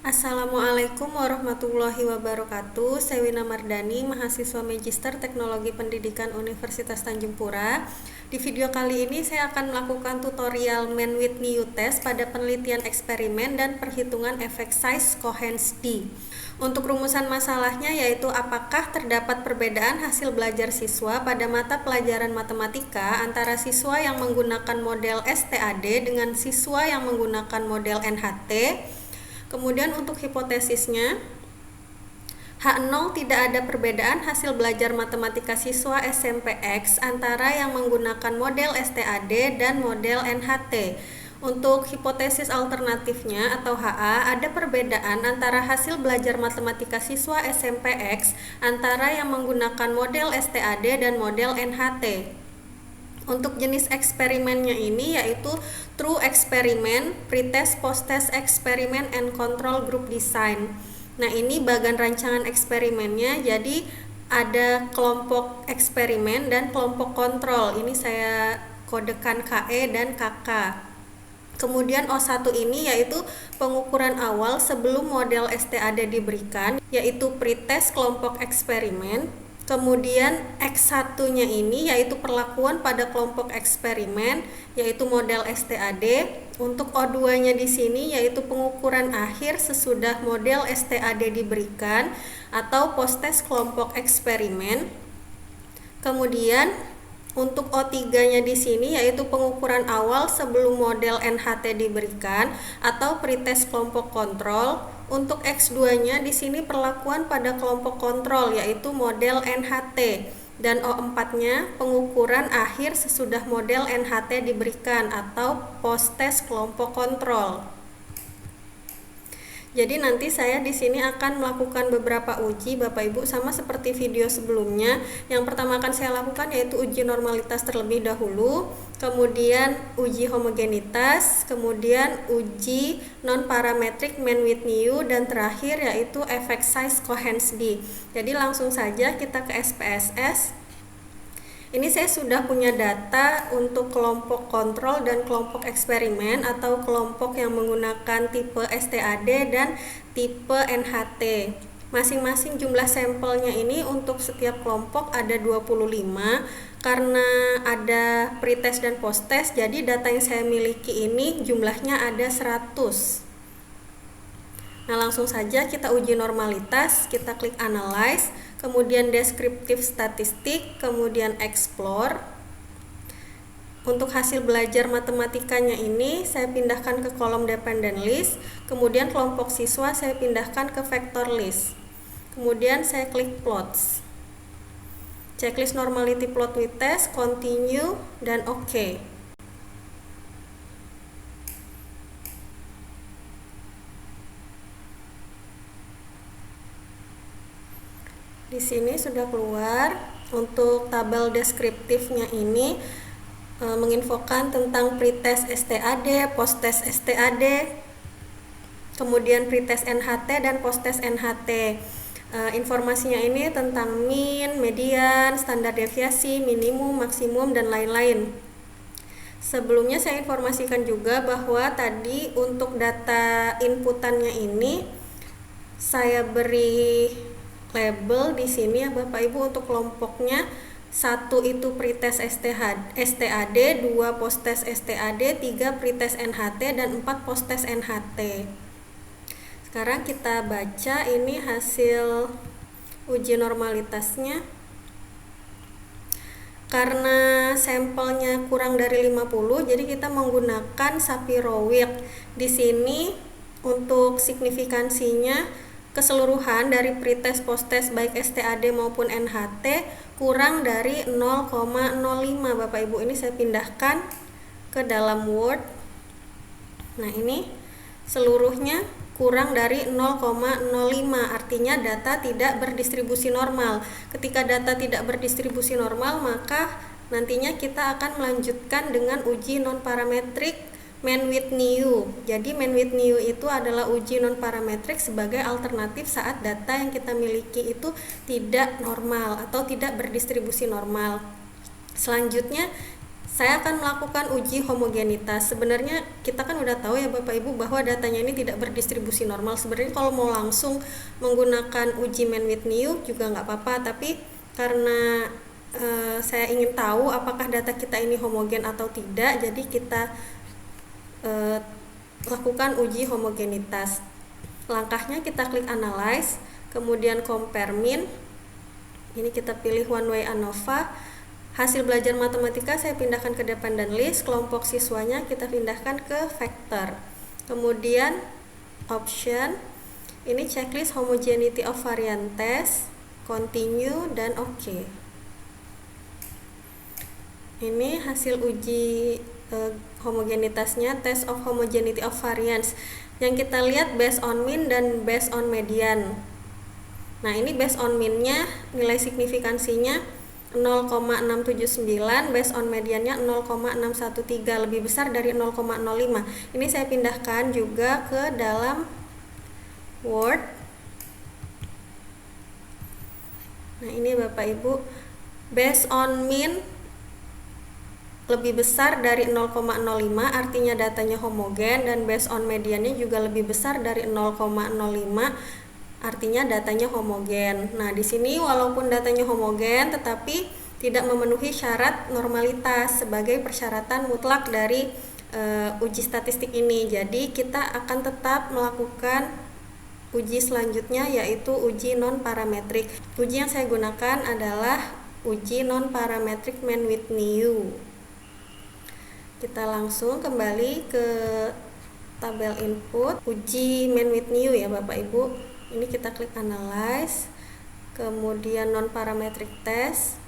Assalamualaikum warahmatullahi wabarakatuh. Saya Wina Mardani, mahasiswa Magister Teknologi Pendidikan Universitas Tanjung Pura. Di video kali ini saya akan melakukan tutorial Mann-Whitney test pada penelitian eksperimen dan perhitungan efek size Cohen's d. Untuk rumusan masalahnya yaitu apakah terdapat perbedaan hasil belajar siswa pada mata pelajaran matematika antara siswa yang menggunakan model STAD dengan siswa yang menggunakan model NHT. Kemudian untuk hipotesisnya, H0 tidak ada perbedaan hasil belajar matematika siswa SMP X antara yang menggunakan model STAD dan model NHT. Untuk hipotesis alternatifnya atau HA, ada perbedaan antara hasil belajar matematika siswa SMP X antara yang menggunakan model STAD dan model NHT. Untuk jenis eksperimennya ini yaitu true eksperimen, pretest, posttest eksperimen, and control group design. Nah, ini bagian rancangan eksperimennya. Jadi ada kelompok eksperimen dan kelompok kontrol. Ini saya kodekan KE dan KK. Kemudian O1 ini yaitu pengukuran awal sebelum model STAD diberikan, yaitu pretest kelompok eksperimen. Kemudian X1-nya ini yaitu perlakuan pada kelompok eksperimen yaitu model STAD. Untuk O2-nya di sini yaitu pengukuran akhir sesudah model STAD diberikan atau post-test kelompok eksperimen. Kemudian untuk O3-nya di sini yaitu pengukuran awal sebelum model NHT diberikan atau pretest kelompok kontrol. Untuk X2-nya di sini perlakuan pada kelompok kontrol yaitu model NHT, dan O4-nya pengukuran akhir sesudah model NHT diberikan atau post-test kelompok kontrol. Jadi nanti saya di sini akan melakukan beberapa uji Bapak Ibu sama seperti video sebelumnya. Yang pertama akan saya lakukan yaitu uji normalitas terlebih dahulu, kemudian uji homogenitas, kemudian uji non-parametrik Mann-Whitney dan terakhir yaitu efek size Cohen's d. Jadi langsung saja kita ke SPSS. Ini saya sudah punya data untuk kelompok kontrol dan kelompok eksperimen atau kelompok yang menggunakan tipe STAD dan tipe NHT. Masing-masing jumlah sampelnya ini untuk setiap kelompok ada 25. Karena ada pretest dan posttest, jadi data yang saya miliki ini jumlahnya ada 100. Nah, langsung saja kita uji normalitas, kita klik analyze, kemudian deskriptif statistik, kemudian explore. Untuk hasil belajar matematikanya ini saya pindahkan ke kolom dependent list, kemudian kelompok siswa saya pindahkan ke vector list. Kemudian saya klik plots. Checklist normality plot with test, continue, dan OK. Di sini sudah keluar. Untuk tabel deskriptifnya ini menginfokan tentang pretest STAD, posttest STAD, kemudian pretest NHT dan posttest NHT. Informasinya ini tentang mean, median, standar deviasi, minimum, maksimum, dan lain-lain. Sebelumnya saya informasikan juga bahwa tadi untuk data inputannya ini saya beri label di sini ya Bapak Ibu. Untuk kelompoknya 1 itu pretest STAD, 2 posttest STAD, 3 pretest NHT, dan 4 posttest NHT. Sekarang kita baca ini hasil uji normalitasnya. Karena sampelnya kurang dari 50, jadi kita menggunakan Shapiro-Wilk. Di sini untuk signifikansinya keseluruhan dari pretest posttest baik STAD maupun NHT kurang dari 0,05 Bapak Ibu. Ini saya pindahkan ke dalam Word. Nah, ini seluruhnya kurang dari 0,05, artinya data tidak berdistribusi normal. Ketika data tidak berdistribusi normal, maka nantinya kita akan melanjutkan dengan uji non-parametrik Mann-Whitney. Jadi Mann-Whitney itu adalah uji non-parametrik sebagai alternatif saat data yang kita miliki itu tidak normal atau tidak berdistribusi normal. Selanjutnya saya akan melakukan uji homogenitas. Sebenarnya kita kan udah tahu ya Bapak Ibu bahwa datanya ini tidak berdistribusi normal. Sebenarnya kalau mau langsung menggunakan uji Mann-Whitney juga nggak apa-apa, tapi karena saya ingin tahu apakah data kita ini homogen atau tidak, jadi kita lakukan uji homogenitas. Langkahnya kita klik analyze, kemudian compare mean. Ini kita pilih one way ANOVA. Hasil belajar matematika saya pindahkan ke dependent list, kelompok siswanya kita pindahkan ke vector. Kemudian option, ini checklist homogeneity of variance test, continue dan OK. Ini hasil uji homogenitasnya, test of homogeneity of variance. Yang kita lihat based on mean dan based on median. Nah, ini based on mean-nya nilai signifikansinya 0,679, based on mediannya 0,613, lebih besar dari 0,05. Ini saya pindahkan juga ke dalam Word. Nah, ini Bapak Ibu, based on mean lebih besar dari 0,05, artinya datanya homogen, dan based on mediannya juga lebih besar dari 0,05, artinya datanya homogen. Nah, di sini walaupun datanya homogen tetapi tidak memenuhi syarat normalitas sebagai persyaratan mutlak dari uji statistik ini. Jadi kita akan tetap melakukan uji selanjutnya, yaitu uji non parametrik. Uji yang saya gunakan adalah uji non parametrik Mann-Whitney. Kita langsung kembali ke tabel input uji Mann-Whitney ya Bapak Ibu. Ini kita klik analyze, kemudian non parametric test,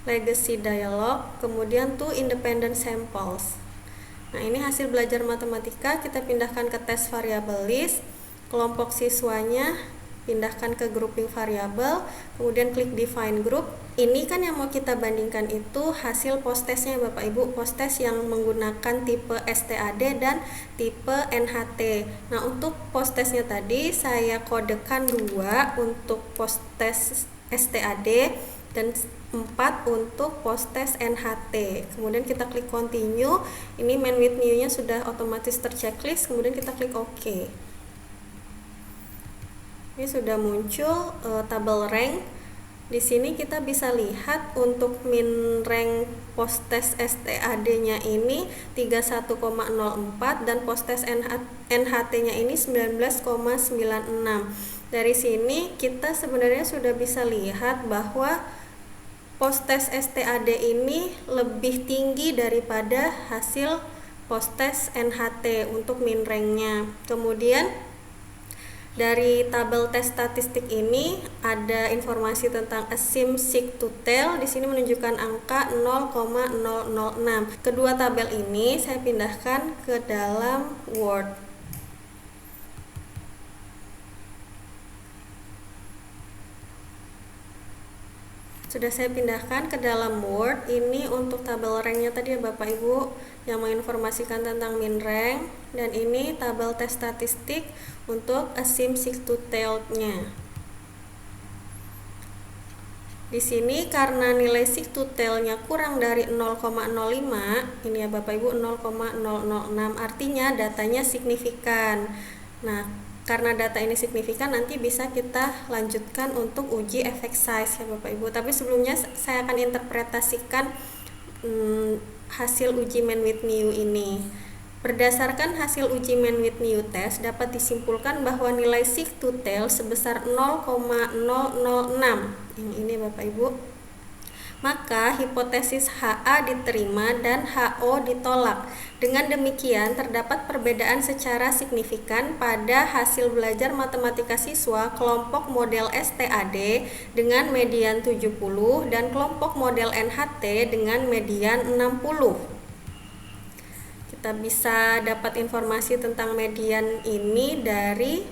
legacy dialog, kemudian two independent samples. Nah, ini hasil belajar matematika, kita pindahkan ke test variable list, kelompok siswanya pindahkan ke grouping variabel, kemudian klik define group. Ini kan yang mau kita bandingkan itu hasil post testnya Bapak Ibu, post test yang menggunakan tipe STAD dan tipe NHT. Nah, untuk post testnya tadi saya kodekan 2 untuk post test STAD dan 4 untuk post test NHT. Kemudian kita klik continue. Ini Mann-Whitney-nya sudah otomatis terchecklist, kemudian kita klik OK. Ini sudah muncul tabel rank. Di sini kita bisa lihat untuk min rank post test STAD-nya ini 31,04 dan post test NHT-nya ini 19,96. Dari sini kita sebenarnya sudah bisa lihat bahwa post test STAD ini lebih tinggi daripada hasil post test NHT untuk min rank-nya. Kemudian dari tabel tes statistik ini ada informasi tentang assumed seek to tell. Di sini menunjukkan angka 0,006. Kedua tabel ini saya pindahkan ke dalam Word. Sudah saya pindahkan ke dalam Word. Ini untuk tabel ranknya tadi ya Bapak Ibu, yang menginformasikan tentang min rank, dan ini tabel tes statistik untuk assumed seek to tell-nya. Di sini karena nilai seek to tell-nya kurang dari 0,05, ini ya Bapak Ibu 0,006, artinya datanya signifikan. Nah, karena data ini signifikan, nanti bisa kita lanjutkan untuk uji effect size ya Bapak Ibu. Tapi sebelumnya saya akan interpretasikan hasil uji Mann-Whitney ini. Berdasarkan hasil uji Mann-Whitney test dapat disimpulkan bahwa nilai seek to tell sebesar 0,006. Ini Bapak Ibu. Maka hipotesis HA diterima dan HO ditolak. Dengan demikian terdapat perbedaan secara signifikan pada hasil belajar matematika siswa kelompok model STAD dengan median 70 dan kelompok model NHT dengan median 60. Kita bisa dapat informasi tentang median ini dari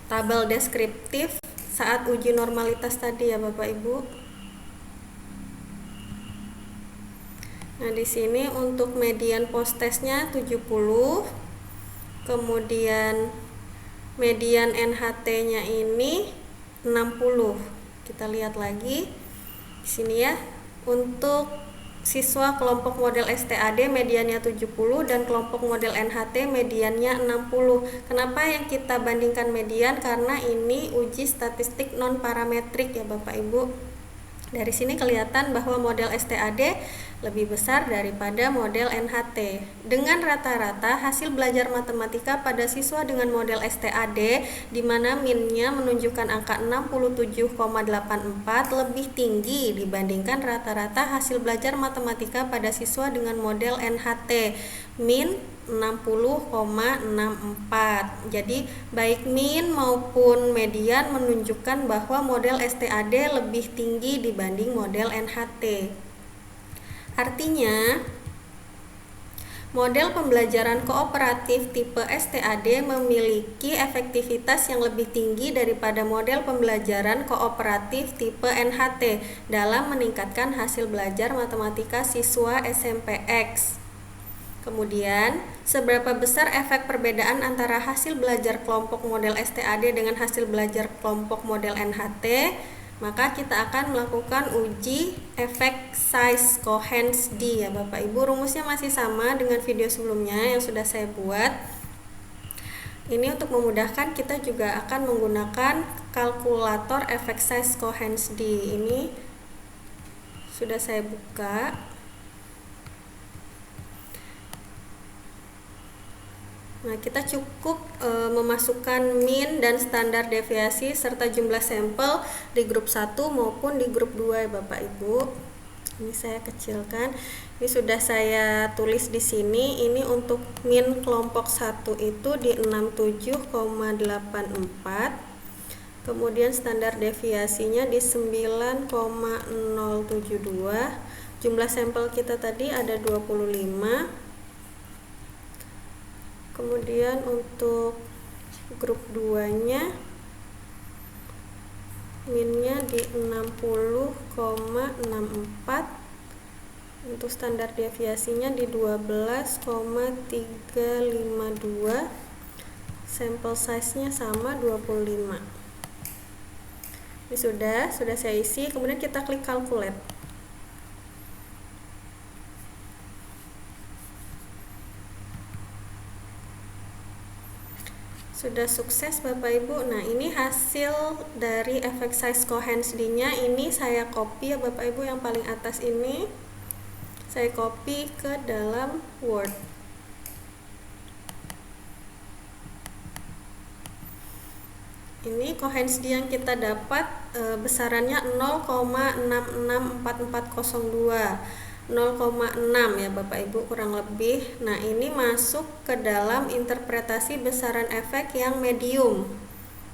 tabel deskriptif saat uji normalitas tadi ya Bapak Ibu. Nah, di sini untuk median post testnya 70, kemudian median NHT-nya ini 60. Kita lihat lagi di sini ya. Untuk siswa kelompok model STAD mediannya 70 dan kelompok model NHT mediannya 60. Kenapa yang kita bandingkan median? Karena ini uji statistik non parametrik ya Bapak Ibu. Dari sini kelihatan bahwa model STAD lebih besar daripada model NHT. Dengan rata-rata hasil belajar matematika pada siswa dengan model STAD di mana minnya menunjukkan angka 67,84 lebih tinggi dibandingkan rata-rata hasil belajar matematika pada siswa dengan model NHT, min 60,64. Jadi baik min maupun median menunjukkan bahwa model STAD lebih tinggi dibanding model NHT. Artinya model pembelajaran kooperatif tipe STAD memiliki efektivitas yang lebih tinggi daripada model pembelajaran kooperatif tipe NHT dalam meningkatkan hasil belajar matematika siswa SMPX. Kemudian, seberapa besar efek perbedaan antara hasil belajar kelompok model STAD dengan hasil belajar kelompok model NHT? Maka kita akan melakukan uji efek size Cohen's d ya Bapak Ibu. Rumusnya masih sama dengan video sebelumnya yang sudah saya buat. Ini untuk memudahkan kita juga akan menggunakan kalkulator efek size Cohen's d. Ini sudah saya buka. Nah, kita cukup memasukkan min dan standar deviasi serta jumlah sampel di grup 1 maupun di grup 2 ya Bapak Ibu. Ini saya kecilkan. Ini sudah saya tulis di sini. Ini untuk min kelompok 1 itu di 67,84. Kemudian standar deviasinya di 9,072. Jumlah sampel kita tadi ada 25. Kemudian untuk grup 2-nya minnya di 60,64. Untuk standar deviasinya di 12,352. Sampel size-nya sama 25. Ini sudah saya isi. Kemudian kita klik calculate. Sudah sukses Bapak Ibu. Nah, ini hasil dari efek size Cohen's d-nya. Ini saya copy ya Bapak Ibu, yang paling atas ini saya copy ke dalam Word. Ini Cohen's d yang kita dapat besarannya 0,664402. 0,6 ya Bapak Ibu kurang lebih. Nah, ini masuk ke dalam interpretasi besaran efek yang medium.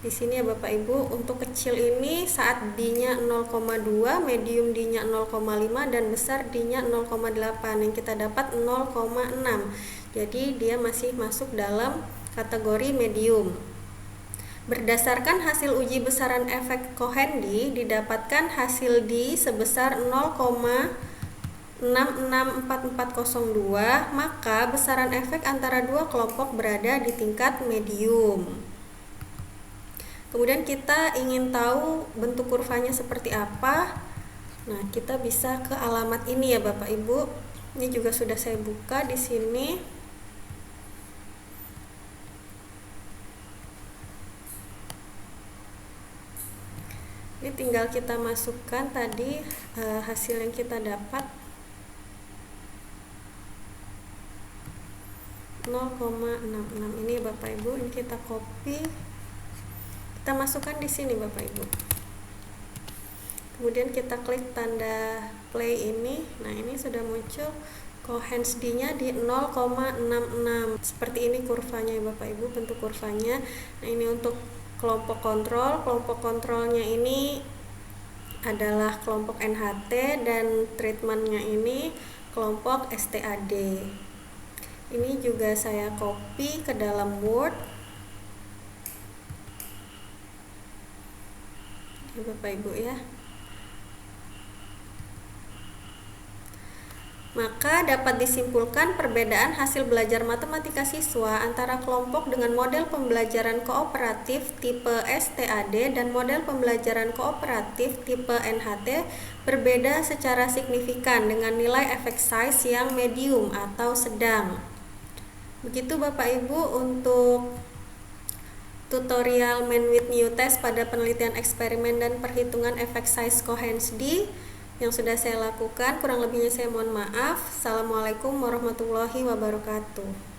Di sini ya Bapak Ibu, untuk kecil ini saat D-nya 0,2, medium D-nya 0,5 dan besar D-nya 0,8. Yang kita dapat 0,6. Jadi dia masih masuk dalam kategori medium. Berdasarkan hasil uji besaran efek Cohen D, didapatkan hasil D sebesar 0,664402, maka besaran efek antara dua kelompok berada di tingkat medium. Kemudian kita ingin tahu bentuk kurvanya seperti apa. Nah, kita bisa ke alamat ini ya Bapak Ibu. Ini juga sudah saya buka di sini. Ini tinggal kita masukkan tadi hasil yang kita dapat. 0,66 ini Bapak Ibu, ini kita copy, kita masukkan di sini Bapak Ibu. Kemudian kita klik tanda play ini. Nah, ini sudah muncul Cohen's d-nya di 0,66. Seperti ini kurvanya ya Bapak Ibu, bentuk kurvanya. Nah, ini untuk kelompok kontrol. Kelompok kontrolnya ini adalah kelompok NHT dan treatmentnya ini kelompok STAD. Ini juga saya copy ke dalam Word. Bapak Ibu ya. Maka dapat disimpulkan perbedaan hasil belajar matematika siswa antara kelompok dengan model pembelajaran kooperatif tipe STAD dan model pembelajaran kooperatif tipe NHT berbeda secara signifikan dengan nilai effect size yang medium atau sedang. Begitu Bapak Ibu untuk tutorial main with new test pada penelitian eksperimen dan perhitungan effect size Cohens-D yang sudah saya lakukan. Kurang lebihnya saya mohon maaf. Assalamualaikum warahmatullahi wabarakatuh.